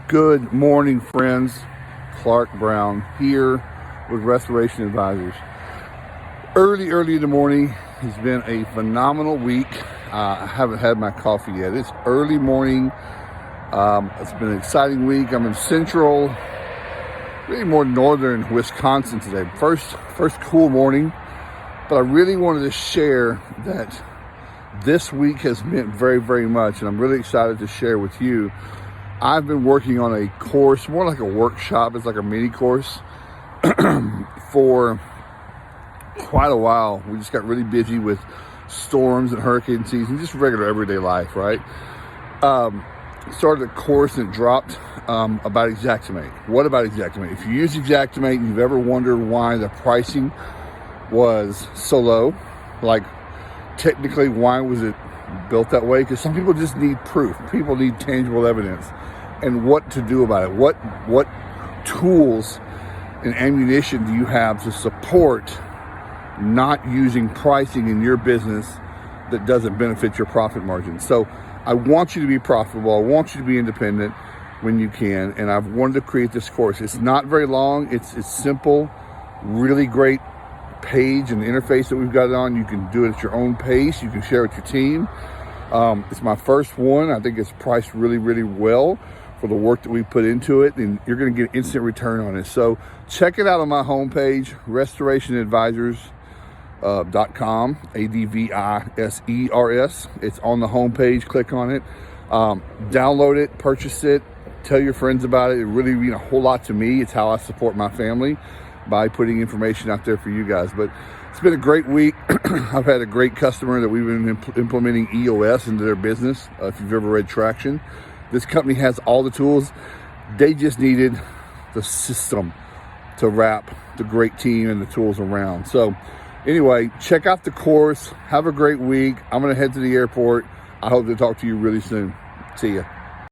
Good morning, friends. Clark Brown here with Restoration Advisors. Early in the morning. It's been a phenomenal week. I haven't had my coffee yet. It's early morning. It's been an exciting week. I'm in central, really more northern Wisconsin today. First cool morning. But I really wanted to share that this week has meant very much, and I'm really excited to share with you. I've been working on a course, more like a workshop. It's like a mini course for quite a while. We just got really busy with storms and hurricane season, just regular everyday life, right? Started a course and it dropped about Xactimate. What about Xactimate? If you use Xactimate and you've ever wondered why the pricing was so low, like technically why was it built that way? Because some people just need proof. People need tangible evidence and what to do about it. What tools and ammunition do you have to support not using pricing in your business that doesn't benefit your profit margin? So I want you to be profitable. I want you to be independent when you can. And I've wanted to create this course. It's not very long. It's simple, really great page and interface that we've got it on. You can do it at your own pace. You can share it with your team. It's my first one. I think it's priced really well for the work that we put into it, and you're going to get instant return on it. So check it out on my homepage, restorationadvisors.com, ADVISERS. It's on the homepage. Click on it, download it, purchase it, tell your friends about it. It really means a whole lot to me. It's how I support my family, by putting information out there for you guys. But it's been a great week. I've had a great customer that we've been implementing EOS into their business. If you've ever read Traction, this company has all the tools. They just needed the system to wrap the great team and the tools around. So anyway, check out the course. Have a great week. I'm going to head to the airport. I hope to talk to you really soon. See ya.